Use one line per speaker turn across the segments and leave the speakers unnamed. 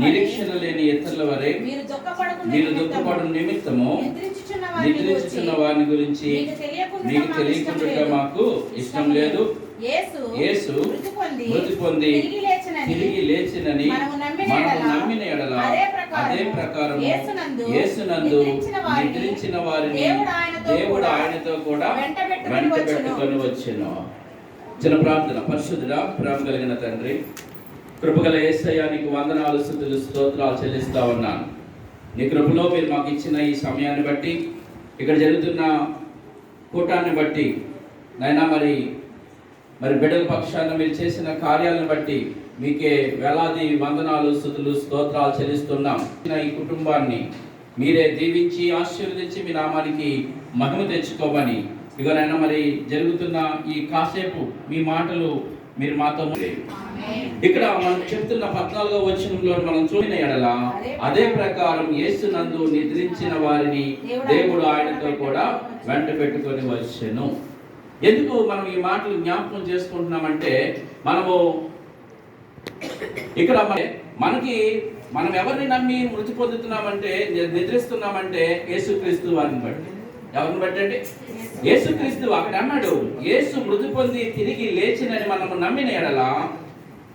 నిరీక్షణ లేని ఇతరుల వరే మీరు దుఃఖపడు నిమిత్తము నిద్రించుచున్న వారిని గురించి మీకు తెలియకుండా మాకు ఇష్టం లేదు. యేసు మృతి పొంది తిరిగి లేచినని మనము నమ్మిన ఎడల అదే ప్రకారం యేసునందు నిద్రించిన వారిని దేవుడు ఆయనతో కూడా వెంట పెట్టుకొని వచ్చెను. చిన్న ప్రార్థన. పరిశుద్ధుడా, ప్రేమ కలిగిన తండ్రి, కృపగల యేసయ్యా, నీకు వందనాలు, స్తుతులు, స్తోత్రాలు చెల్లిస్తా ఉన్నాను. నీ కృపలో మీరు మాకు ఇచ్చిన ఈ సమయాన్ని బట్టి, ఇక్కడ జరుగుతున్న కూటాన్ని బట్టి నైనా మరి బిడ్డల పక్షాన మీరు చేసిన కార్యాలను బట్టి మీకే వేలాది వందనాలు, స్తుతులు, స్తోత్రాలు చెల్లిస్తున్నాం. ఈ కుటుంబాన్ని మీరే దీవించి ఆశీర్వదించి మీ నామానికి మహిమ తెచ్చుకోమని ఇకనైనా మరి జరుగుతున్న ఈ కాసేపు మీ మాటలు మీరు మాతో ఇక్కడ మనం చెప్తున్న 14వ వచనంలో మనం చూసిన ఎడల అదే ప్రకారం యేసునందు నిద్రించిన వారిని దేవుడు ఆయనతో కూడా వెంట పెట్టుకొని వచ్చెను. ఎందుకు మనం ఈ మాటలు జ్ఞాపకం చేసుకుంటున్నామంటే, మనము ఇక్కడ మనం ఎవరిని నమ్మి మృతి పొందుతున్నామంటే, నిద్రిస్తున్నామంటే యేసుక్రీస్తు వారిని బట్టి. ఎవరిని బట్టండి? యేసుక్రీస్తు. అక్కడ అన్నాడు, యేసు మృతి పొంది తిరిగి లేచినని మనము నమ్మిన ఎడల,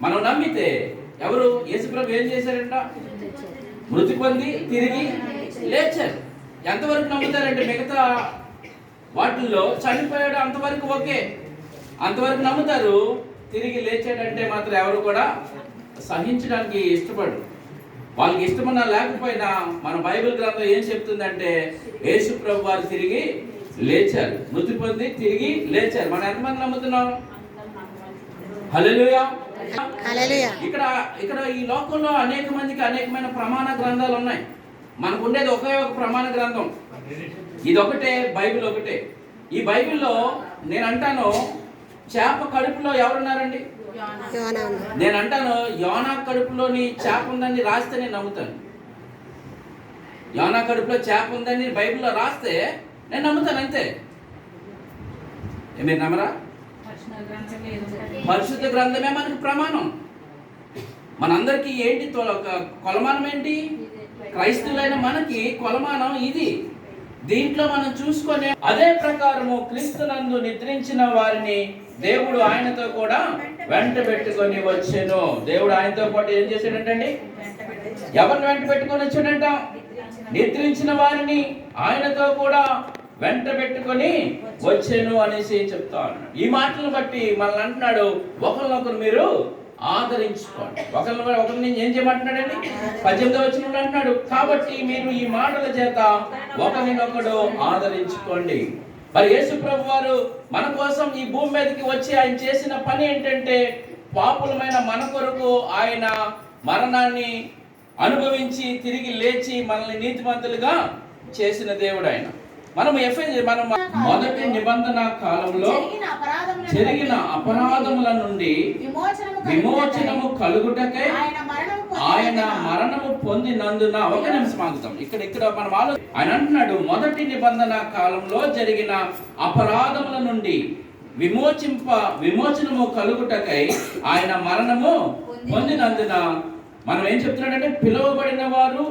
మనం నమ్మితే ఎవరు? యేసుప్రభు ఏం చేశారంట? మృతి పొంది తిరిగి లేచారు. ఎంతవరకు నమ్ముతారంటే, మిగతా వాటిల్లో చనిపోయాడు అంతవరకు ఓకే, అంతవరకు నమ్ముతారు. తిరిగి లేచాడంటే మాత్రం ఎవరు కూడా సహించడానికి ఇష్టపడరు. వాళ్ళకి ఇష్టమన్నా లేకపోయినా మన బైబిల్ గ్రంథం ఏం చెప్తుందంటే, యేసు ప్రభు వారు తిరిగి లేచారు, మృతి పొంది తిరిగి లేచారు. మనం ఎంతమంది నమ్ముతున్నాం? హల్లెలూయా. ఇక్కడ ఈ లోకంలో అనేక మందికి అనేకమైన ప్రమాణ గ్రంథాలు ఉన్నాయి. మనకు ఉండేది ఒకే ఒక ప్రమాణ గ్రంథం, ఇది ఒకటే, బైబిల్ ఒకటే. ఈ బైబిల్లో నేను అంటాను, చేప కడుపులో ఎవరున్నారండి? నేను అంటాను, యోనా కడుపులోని చేప ఉందని రాస్తే నేను నమ్ముతాను. యోనా కడుపులో చేప ఉందని బైబిల్లో రాస్తే నేను నమ్ముతాను, అంతే. మీరు నమ్మరా? పరిశుద్ధ గ్రంథమే మనకు ప్రమాణం. మనందరికీ ఏంటి కొలమానం? ఏంటి? క్రైస్తవులైన మనకి కొలమానం ఇది. దీంట్లో మనం చూసుకొని అదే ప్రకారము క్రీస్తునందు నిద్రించిన వారిని దేవుడు ఆయనతో కూడా వెంట పెట్టుకొని వచ్చెను. దేవుడు ఆయనతో పాటు ఏం చేశాడంటండి? ఎవరిని వెంట పెట్టుకొని వచ్చాడంట? నిద్రించిన వారిని ఆయనతో కూడా వెంట పెట్టుకొని వచ్చెను అనేసి చెప్తా ఉన్నాడు. ఈ మాటలను బట్టి మనల్ని అంటున్నాడు, ఒకరినొకరు మీరు ఆదరించుకోండి. ఒకరిని ఏం చేయమంటున్నాడండి? 18వ వచనంలో అంటున్నాడు, కాబట్టి మీరు ఈ మాటల చేత ఒకరినొకడు ఆదరించుకోండి. మరి యేసు ప్రభు వారు మన కోసం ఈ భూమి మీదకి వచ్చి ఆయన చేసిన పని ఏంటంటే, పాపులమైన మన కొరకు ఆయన మరణాన్ని అనుభవించి తిరిగి లేచి మనల్ని నీతిమంతులుగా చేసిన దేవుడు ఆయన. మనం మొదటి నిబంధన కాలంలో జరిగిన అపరాధముల నుండి విమోచనము కలుగుటకై ఆయన మరణము పొందినందున. ఒక నిమిషం ఆగుతాం. ఇక్కడ మనం ఆయన అంటున్నాడు, మొదటి నిబంధన కాలంలో జరిగిన అపరాధముల నుండి విమోచనము కలుగుటకై ఆయన మరణము పొందినందున. మనం ఏం చెప్తున్నాడంటే, పిలువబడిన వారు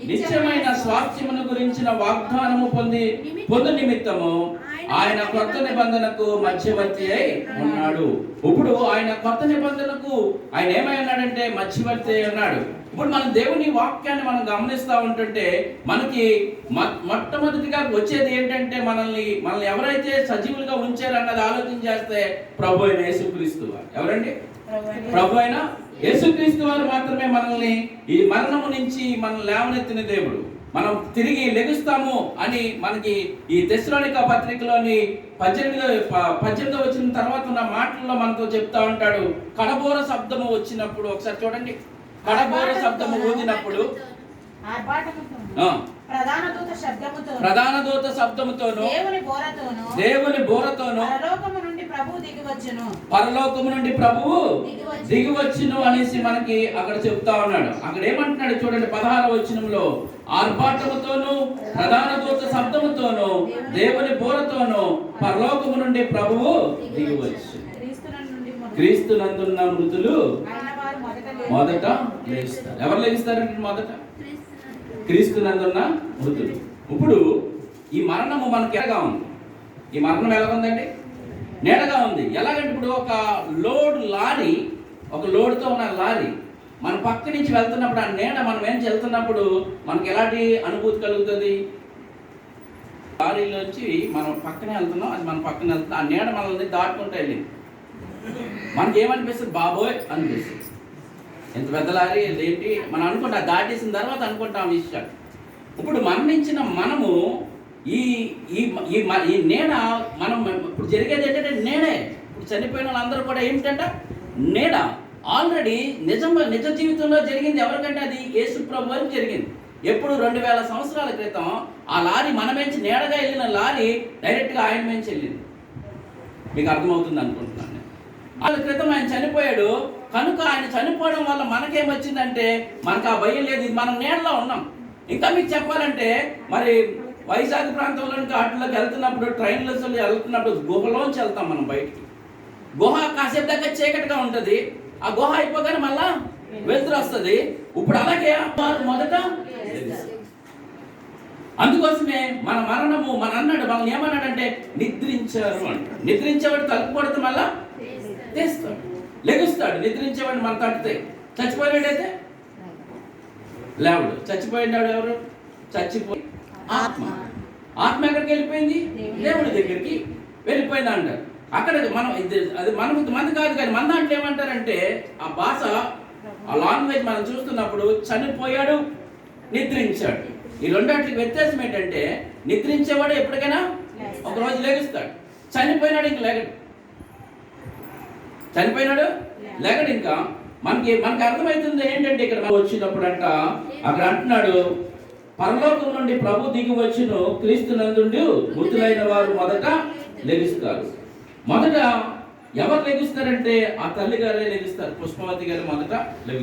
నిత్యమైన స్వాస్థ్యమును గురించిన వాగ్దానము పొందు నిమిత్తము ఆయన కొత్త నిబంధనకు మధ్యవర్తి అయి ఉన్నాడు. ఇప్పుడు ఆయన కొత్త నిబంధనకు ఆయన ఏమై ఉన్నాడంటే మధ్యవర్తి అయి ఉన్నాడు. ఇప్పుడు మనం దేవుని వాక్యాన్ని మనం గమనిస్తూ ఉంటుంటే మనకి మొట్టమొదటిగా వచ్చేది ఏంటంటే, మనల్ని ఎవరైతే సజీవులుగా ఉంచారన్నది ఆలోచన చేస్తే ప్రభు అయిన యేసుక్రీస్తు వారు. ఎవరండి? ప్రభు అయిన యేసుక్రీస్తు వారు మాత్రమే మనల్ని ఈ మరణము నుంచి మనం లేవనెత్తిన దేవుడు. మనం తిరిగి లెగుస్తాము అని మనకి ఈ తెస్సలోనిక పత్రికలోని 18వ వచ్చిన తర్వాత ఉన్న మాటల్లో మనతో చెప్తా ఉంటాడు. కడబోర శబ్దము వచ్చినప్పుడు, ఒకసారి చూడండి, కడబోర శబ్దము ఊదినప్పుడు ప్రధాన దూత శబ్దముతోను దేవుని బోరతోను పరలోకము నుండి ప్రభువు దిగివచ్చును అనేసి మనకి అక్కడ చెప్తా ఉన్నాడు. అక్కడ ఏమంటున్నాడు చూడండి, 16వ వచనంలో, ఆర్భాటముతోను ప్రధాన దూత శబ్దముతోను దేవుని బోరతోను పరలోకము నుండి ప్రభువు దిగివచ్చు. క్రీస్తునందున్న మృతులు మొదట లెగుస్తారు. ఎవరు లెగుస్తారంటే మొదట క్రీస్తునందున్న మృతులు. ఇప్పుడు ఈ మరణము మనకి ఎలాగా ఉంది? ఈ మరణం ఎలా ఉందండి? నీడగా ఉంది. ఎలాగంటే ఇప్పుడు ఒక లారీ, ఒక లోడ్తో ఉన్న లారీ మన పక్క నుంచి వెళ్తున్నప్పుడు ఆ నీడ మనం ఏం వెళ్తున్నప్పుడు మనకి ఎలాంటి అనుభూతి కలుగుతుంది? లారీలోంచి మనం పక్కనే వెళ్తున్నాం, అది మన పక్కన వెళ్తున్నాం, ఆ నీడ మనల్ని దాటుకుంటూ వెళ్ళింది. మనకి ఏమనిపిస్తుంది? బాబోయ్ అనిపిస్తుంది. ఎంత పెద్ద లారీ ఏంటి మనం అనుకుంటా, దాటేసిన తర్వాత అనుకుంటాం విషయాలు. ఇప్పుడు మరణించిన మనము ఈ ఈ ఈ నీడ మనం ఇప్పుడు జరిగేది ఏంటంటే నీడే. ఇప్పుడు చనిపోయిన వాళ్ళందరూ కూడా ఏమిటంట? నీడ. ఆల్రెడీ నిజ జీవితంలో జరిగింది ఎవరికంటే అది యేసు ప్రభు వారికి జరిగింది. ఎప్పుడు 2000 సంవత్సరాల క్రితం ఆ లారీ మనమేంచి నీడగా వెళ్ళిన లారీ డైరెక్ట్గా ఆయన మేంచి వెళ్ళింది. మీకు అర్థమవుతుంది అనుకుంటున్నాను. వాళ్ళ క్రితం ఆయన చనిపోయాడు కనుక ఆయన చనిపోవడం వల్ల మనకేమొచ్చిందంటే మనకు ఆ భయం లేదు, ఇది మనం నీడలో ఉన్నాం. ఇంకా మీకు చెప్పాలంటే మరి వైజాగ్ ప్రాంతంలోనికి వాటిలోకి వెళ్తున్నప్పుడు, ట్రైన్లో వెళ్తున్నప్పుడు గుహలోంచి వెళ్తాం మనం బయటికి. గుహ కాసేపు దగ్గర చీకటిగా ఉంటుంది, ఆ గుహ అయిపోగానే మళ్ళా వెలుతురు వస్తుంది. ఇప్పుడు అలాగే మొదట అందుకోసమే మన మరణము మన అన్నాడు, మనల్ని ఏమన్నాడంటే నిద్రించారు అంటాడు. నిద్రించేవాడు తలుపు కొడితే మళ్ళా తీస్తాడు, లెగుస్తాడు. నిద్రించేవాడు మన తట్టితే. చచ్చిపోయాడైతే లేవడు. చచ్చిపోయినాడు ఎవరు? చచ్చిపోయి ఆత్మ ఎక్కడికి వెళ్ళిపోయింది? దేవుడి దగ్గరికి వెళ్ళిపోయింది అంటారు. అక్కడ మనం అది మంది కాదు, కానీ మన దాంట్లో ఏమంటారంటే ఆ భాష, ఆ లాంగ్వేజ్ మనం చూస్తున్నప్పుడు చనిపోయాడు, నిద్రించాడు. ఈ రెండాటికి వ్యత్యాసం ఏంటంటే నిద్రించేవాడు ఎప్పటికైనా ఒకరోజు లేగుస్తాడు, చనిపోయినాడు ఇంక లేగడు. చనిపోయినాడు లేగడు. ఇంకా మనకి అర్థమవుతుంది ఏంటంటే ఇక్కడ వచ్చినప్పుడు అంట అక్కడ అంటున్నాడు, పరలోకం నుండి ప్రభు దిగి వచ్చును, క్రీస్తునందుండి మృతులైన వారు మొదట లెగుస్తారు. మొదట ఎవరు లెగుస్తారంటే ఆ తల్లి గారే లెగుస్తారు. పుష్పవతి గారు మొదట లెగుస్తారు.